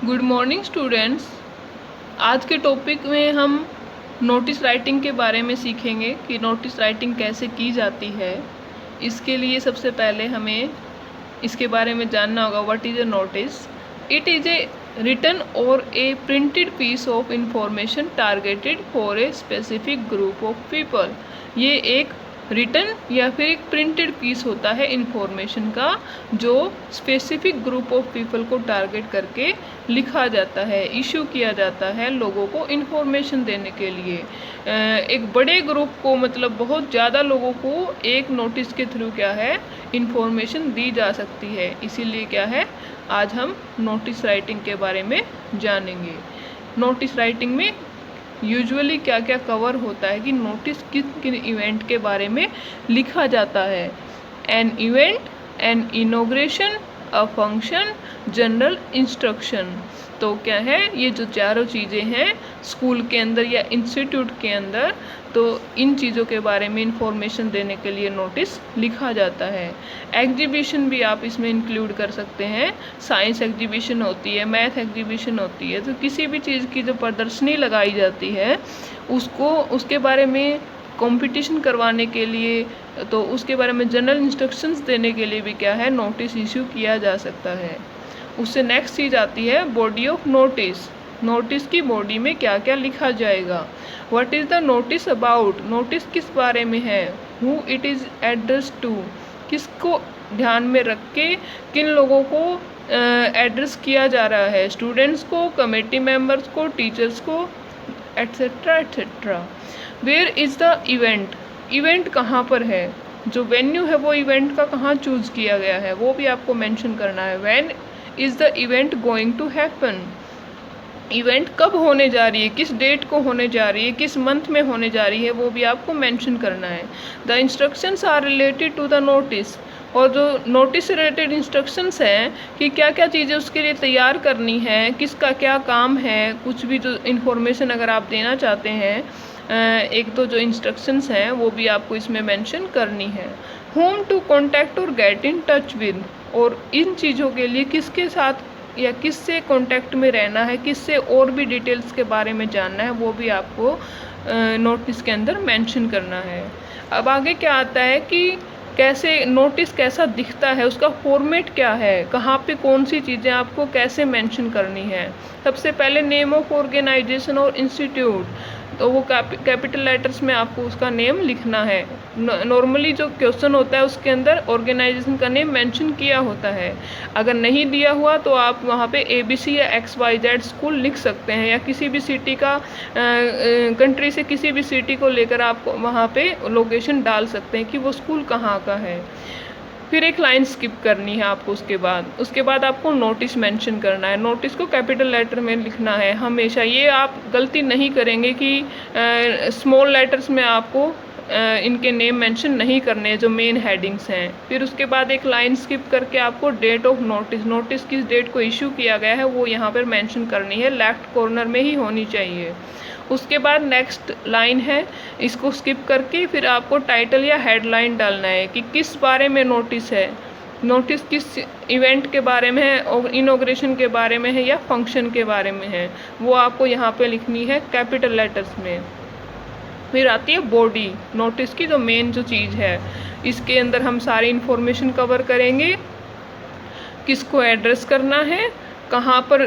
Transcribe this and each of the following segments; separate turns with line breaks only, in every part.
Good morning students. आज के topic में हम नोटिस राइटिंग के बारे में सीखेंगे कि नोटिस राइटिंग कैसे की जाती है। इसके लिए सबसे पहले हमें इसके बारे में जानना होगा what is a notice. It is a written और a printed piece of information targeted for a specific group of people. ये एक रिटन या फिर एक प्रिंटेड पीस होता है इंफॉर्मेशन का, जो स्पेसिफिक ग्रुप ऑफ पीपल को टारगेट करके लिखा जाता है, इशू किया जाता है लोगों को इंफॉर्मेशन देने के लिए। एक बड़े ग्रुप को, मतलब बहुत ज़्यादा लोगों को एक नोटिस के थ्रू क्या है इंफॉर्मेशन दी जा सकती है। इसीलिए क्या है आज हम नोटिस राइटिंग के बारे में जानेंगे। नोटिस राइटिंग में यूजुअली क्या क्या कवर होता है कि नोटिस किन किन इवेंट के बारे में लिखा जाता है। An event, an inauguration, a function, general instruction. तो क्या है, ये जो चारों चीज़ें हैं स्कूल के अंदर या इंस्टीट्यूट के अंदर, तो इन चीज़ों के बारे में इंफॉर्मेशन देने के लिए नोटिस लिखा जाता है। एग्जीबिशन भी आप इसमें इंक्लूड कर सकते हैं। साइंस एग्जीबिशन होती है, मैथ एग्जीबिशन होती है, तो किसी भी चीज़ की जो प्रदर्शनी लगाई जाती है उसको, उसके बारे में कंपटीशन करवाने के लिए, तो उसके बारे में जनरल इंस्ट्रक्शंस देने के लिए भी क्या है नोटिस इशू किया जा सकता है। उससे नेक्स्ट चीज़ आती है बॉडी ऑफ नोटिस। नोटिस की बॉडी में क्या क्या लिखा जाएगा। What is the notice about, notice किस बारे में है। Who it is address to, किसको ध्यान में रख के किन लोगों को एड्रेस किया जा रहा है, स्टूडेंट्स को, कमेटी मेंबर्स को, टीचर्स को, etcetera etcetera. Where is the event, event कहाँ पर है, जो वेन्यू है वो इवेंट का कहाँ चूज़ किया गया है वो भी आपको मेंशन करना है। When is the event going to happen, event कब होने जा रही है, किस डेट को होने जा रही है, किस मंथ में होने जा रही है, वो भी आपको मेंशन करना है। The instructions are related to the notice, और जो नोटिस से रिलेटेड इंस्ट्रक्शंस हैं कि क्या क्या चीज़ें उसके लिए तैयार करनी है, किसका क्या काम है, कुछ भी जो इन्फॉर्मेशन अगर आप देना चाहते हैं, एक दो जो इंस्ट्रक्शंस हैं वो भी आपको इसमें मेंशन करनी है। होम टू कॉन्टैक्ट और गेट इन टच विद, और इन चीज़ों के लिए किसके साथ या किससे कांटेक्ट में रहना है, किससे और भी डिटेल्स के बारे में जानना है, वो भी आपको नोटिस के अंदर मेंशन करना है। अब आगे क्या आता है कि कैसे नोटिस कैसा दिखता है, उसका फॉर्मेट क्या है, कहाँ पे कौन सी चीज़ें आपको कैसे मेंशन करनी है। सबसे पहले नेम ऑफ ऑर्गेनाइजेशन और इंस्टीट्यूट, तो वो कैपिटल लेटर्स में आपको उसका नेम लिखना है। नॉर्मली जो क्वेश्चन होता है उसके अंदर ऑर्गेनाइजेशन का नेम मेंशन किया होता है। अगर नहीं दिया हुआ तो आप वहाँ पे ABC या XYZ स्कूल लिख सकते हैं, या किसी भी सिटी का, कंट्री से किसी भी सिटी को लेकर आप वहाँ पे लोकेशन डाल सकते हैं कि वो स्कूल कहाँ का है। फिर एक लाइन स्किप करनी है आपको, उसके बाद आपको नोटिस मेंशन करना है। नोटिस को कैपिटल लेटर में लिखना है हमेशा। ये आप गलती नहीं करेंगे कि स्मॉल लेटर्स में आपको इनके नेम मेंशन नहीं करने, जो मेन हेडिंग्स हैं। फिर उसके बाद एक लाइन स्किप करके आपको डेट ऑफ नोटिस, नोटिस किस डेट को इशू किया गया है वो यहाँ पर मेंशन करनी है, लेफ्ट कॉर्नर में ही होनी चाहिए। उसके बाद नेक्स्ट लाइन है, इसको स्किप करके फिर आपको टाइटल या हेडलाइन डालना है कि किस बारे में नोटिस है, नोटिस किस इवेंट के बारे में है, और इनॉग्रेशन के बारे में है या फंक्शन के बारे में है, वो आपको यहाँ पे लिखनी है कैपिटल लेटर्स में। फिर आती है बॉडी, नोटिस की जो मेन जो चीज़ है, इसके अंदर हम सारी इन्फॉर्मेशन कवर करेंगे। किसको एड्रेस करना है, कहाँ पर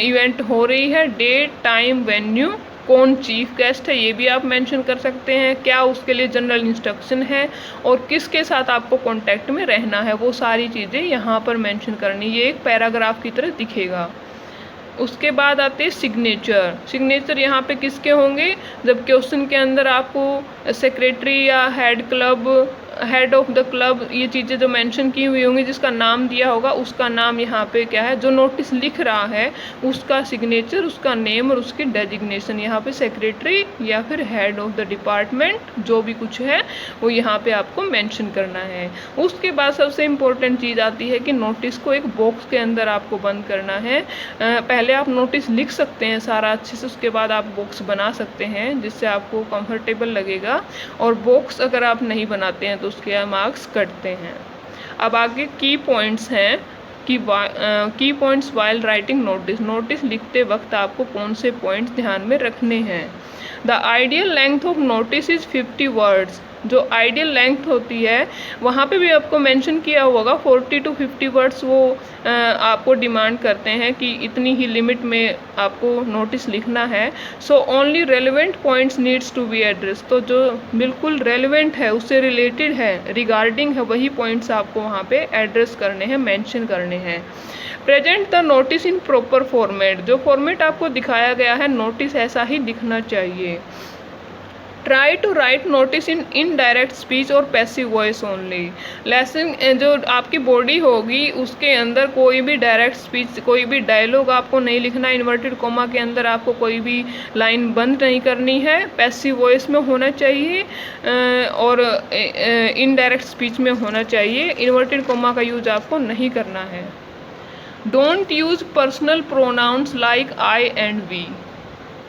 इवेंट हो रही है, डेट, टाइम, वेन्यू, कौन चीफ गेस्ट है ये भी आप मेंशन कर सकते हैं, क्या उसके लिए जनरल इंस्ट्रक्शन है, और किसके साथ आपको कांटेक्ट में रहना है, वो सारी चीज़ें यहाँ पर मेंशन करनी। ये एक पैराग्राफ की तरह दिखेगा। उसके बाद आते हैं सिग्नेचर। सिग्नेचर यहाँ पे किसके होंगे, जब क्वेश्चन के अंदर आपको सेक्रेटरी या हेड ऑफ द क्लब ये चीज़ें जो मेंशन की हुई होंगी, जिसका नाम दिया होगा उसका नाम यहाँ पे क्या है, जो नोटिस लिख रहा है उसका सिग्नेचर, उसका नेम और उसकी डेजिग्नेशन, यहाँ पे सेक्रेटरी या फिर हेड ऑफ द डिपार्टमेंट जो भी कुछ है वो यहाँ पे आपको मेंशन करना है। उसके बाद सबसे इम्पोर्टेंट चीज़ आती है कि नोटिस को एक बॉक्स के अंदर आपको बंद करना है। पहले आप नोटिस लिख सकते हैं सारा अच्छे से, उसके बाद आप बॉक्स बना सकते हैं जिससे आपको कंफर्टेबल लगेगा, और बॉक्स अगर आप नहीं बनाते हैं तो उसके मार्क्स कटते हैं। अब आगे की पॉइंट्स हैं की points while writing notice, notice लिखते वक्त आपको कौन से पॉइंट्स ध्यान में रखने हैं। The ideal length of notice is 50 words, जो आइडियल लेंथ होती है वहाँ पे भी आपको मेंशन किया होगा 40 to 50 वर्ड्स वो आपको डिमांड करते हैं कि इतनी ही लिमिट में आपको नोटिस लिखना है। So only relevant points needs to be address, तो जो बिल्कुल रेलिवेंट है, उससे रिलेटेड है, रिगार्डिंग है, वही पॉइंट्स आपको वहाँ पे एड्रेस करने हैं, मेंशन करने हैं। Present the notice in proper format, जो फॉर्मेट आपको दिखाया गया है नोटिस ऐसा ही दिखना चाहिए। Try to write notice in indirect speech और पैसिव वॉइस ओनली, लेसन जो आपकी बॉडी होगी उसके अंदर कोई भी डायरेक्ट स्पीच, कोई भी डायलॉग आपको नहीं लिखना, इन्वर्टेड कोमा के अंदर आपको कोई भी लाइन बंद नहीं करनी है, पैसिव वॉइस में होना चाहिए और इनडायरेक्ट स्पीच में होना चाहिए, इन्वर्टेड कोमा का यूज आपको नहीं करना है। Don't use personal pronouns like I and we,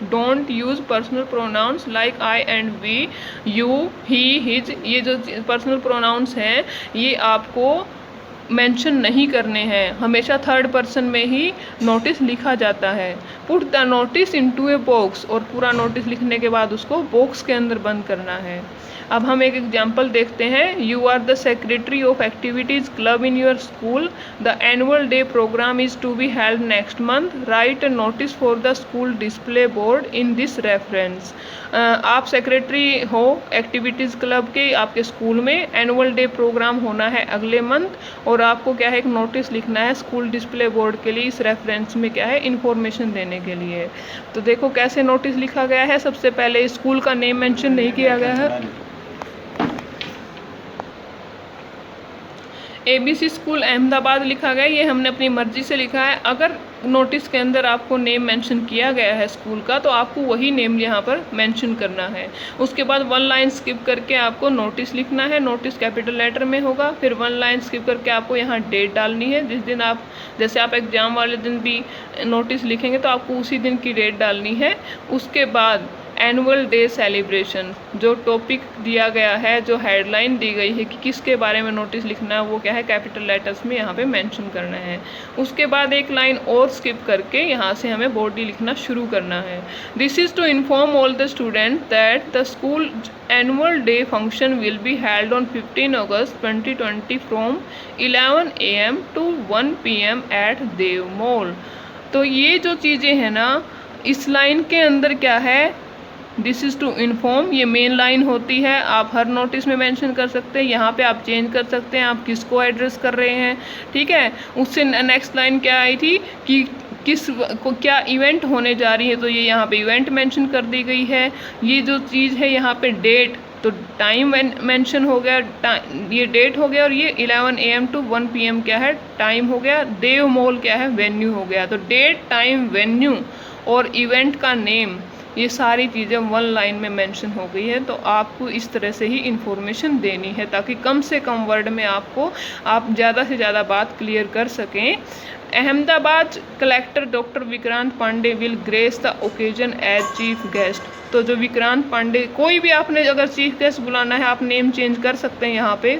don't use personal pronouns like I and we, you, he, his, ये जो पर्सनल प्रोनाउंस हैं ये आपको मेंशन नहीं करने हैं, हमेशा थर्ड पर्सन में ही नोटिस लिखा जाता है। Put the notice into a box, और पूरा नोटिस लिखने के बाद उसको बॉक्स के अंदर बंद करना है। अब हम एक एग्जाम्पल देखते हैं। You are the secretary of activities club in your school, the annual day program is to be held next month, write a notice for the school display board in this reference. आप secretary हो activities club के, आपके school में annual day programme होना है अगले month, और आपको क्या है एक नोटिस लिखना है स्कूल डिस्प्ले बोर्ड के लिए, इस रेफरेंस में क्या है इन्फॉर्मेशन देने के लिए। तो देखो कैसे नोटिस लिखा गया है। सबसे पहले स्कूल का नेम मेंशन नहीं किया गया है, ABC स्कूल अहमदाबाद लिखा गया, ये हमने अपनी मर्जी से लिखा है। अगर नोटिस के अंदर आपको नेम मेंशन किया गया है स्कूल का तो आपको वही नेम यहाँ पर मेंशन करना है। उसके बाद 1 लाइन स्किप करके आपको नोटिस लिखना है, नोटिस कैपिटल लेटर में होगा। फिर 1 लाइन स्किप करके आपको यहाँ डेट डालनी है, जिस दिन आप, जैसे आप एग्ज़ाम वाले दिन भी नोटिस लिखेंगे तो आपको उसी दिन की डेट डालनी है। उसके बाद एनुअल डे सेलिब्रेशन, जो टॉपिक दिया गया है, जो हेडलाइन दी गई है कि किसके बारे में नोटिस लिखना है, वो क्या है कैपिटल लेटर्स में यहाँ पे मेंशन करना है। उसके बाद एक लाइन और स्किप करके यहाँ से हमें बॉडी लिखना शुरू करना है। This is to inform all the student that the school annual day function will be held on 15 August 2020 from 11 AM to 1 PM at Dev mall. तो ये जो चीज़ें हैं ना, इस लाइन के अंदर क्या है, दिस इज़ टू इन्फॉर्म, ये मेन लाइन होती है, आप हर नोटिस में मेंशन कर सकते हैं। यहाँ पे आप चेंज कर सकते हैं आप किसको एड्रेस कर रहे हैं, ठीक है। उससे नेक्स्ट लाइन क्या आई थी कि किस को क्या इवेंट होने जा रही है, तो ये यहाँ पे इवेंट मेंशन कर दी गई है। ये जो चीज़ है यहाँ पे डेट, तो टाइम मेंशन हो गया, ये डेट हो गया, और ये 11 AM to 1 PM क्या है टाइम हो गया। देव मॉल क्या है वेन्यू हो गया। तो डेट, टाइम, वेन्यू और इवेंट का नेम, ये सारी चीज़ें 1 लाइन में मेंशन हो गई है। तो आपको इस तरह से ही इन्फॉर्मेशन देनी है ताकि कम से कम वर्ड में आप ज़्यादा से ज़्यादा बात क्लियर कर सकें। Ahmedabad collector doctor Vikrant Pandey will grace the occasion as chief guest. तो जो विक्रांत पांडे, कोई भी आपने अगर चीफ गेस्ट बुलाना है आप नेम चेंज कर सकते हैं यहाँ पे,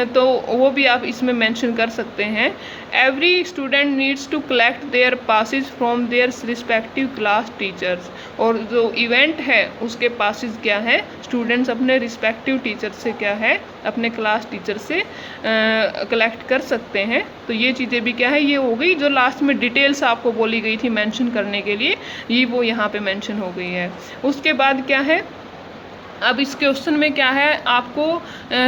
तो वो भी आप इसमें मेंशन कर सकते हैं। Every student needs to collect their passes from their respective class teachers. और जो इवेंट है उसके पासिस क्या है, स्टूडेंट्स अपने रिस्पेक्टिव टीचर से क्या है, अपने क्लास टीचर से कलेक्ट कर सकते हैं। तो ये चीज़ें भी क्या है, ये हो गई जो लास्ट में डिटेल्स आपको बोली गई थी मेंशन करने के लिए, ये वो यहाँ पे मेंशन हो गई है। उसके बाद क्या है, अब इस क्वेश्चन में क्या है, आपको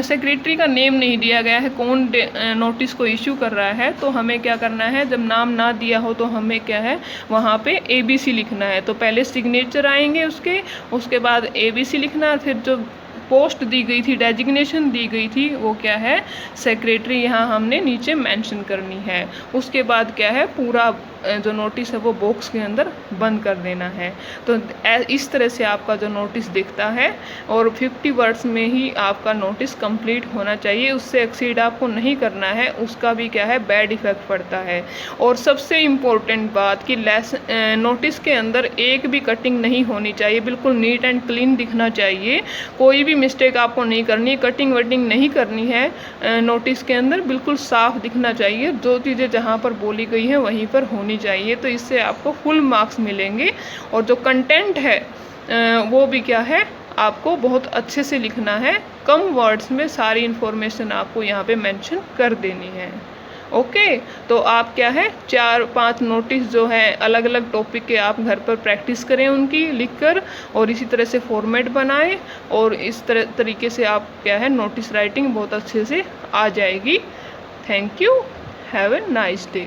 सेक्रेटरी का नेम नहीं दिया गया है, कौन नोटिस को इश्यू कर रहा है। तो हमें क्या करना है, जब नाम ना दिया हो तो हमें क्या है वहाँ पे ABC लिखना है। तो पहले सिग्नेचर आएंगे उसके बाद ABC लिखना, फिर जो पोस्ट दी गई थी, डेजिग्नेशन दी गई थी, वो क्या है सेक्रेटरी, यहाँ हमने नीचे मेंशन करनी है। उसके बाद क्या है पूरा जो नोटिस है वो बॉक्स के अंदर बंद कर देना है। तो इस तरह से आपका जो नोटिस दिखता है, और 50 वर्ड्स में ही आपका नोटिस कंप्लीट होना चाहिए, उससे एक्सीड आपको नहीं करना है, उसका भी क्या है बैड इफेक्ट पड़ता है। और सबसे इम्पोर्टेंट बात कि नोटिस के अंदर एक भी कटिंग नहीं होनी चाहिए, बिल्कुल नीट एंड क्लीन दिखना चाहिए, कोई भी मिस्टेक आपको नहीं करनी है, कटिंग वटिंग नहीं करनी है। नोटिस के अंदर बिल्कुल साफ दिखना चाहिए, जो चीज़ें जहाँ पर बोली गई हैं वहीं पर होनी चाहिए, तो इससे आपको फुल मार्क्स मिलेंगे। और जो कंटेंट है वो भी क्या है, आपको बहुत अच्छे से लिखना है, कम वर्ड्स में सारी इन्फॉर्मेशन आपको यहाँ पे मेंशन कर देनी है। ओके, तो आप क्या है 4-5 नोटिस जो है अलग अलग टॉपिक के आप घर पर प्रैक्टिस करें उनकी लिखकर, और इसी तरह से फॉर्मेट बनाएं, और इस तरीके से आप क्या है नोटिस राइटिंग बहुत अच्छे से आ जाएगी। Thank you, have a nice day.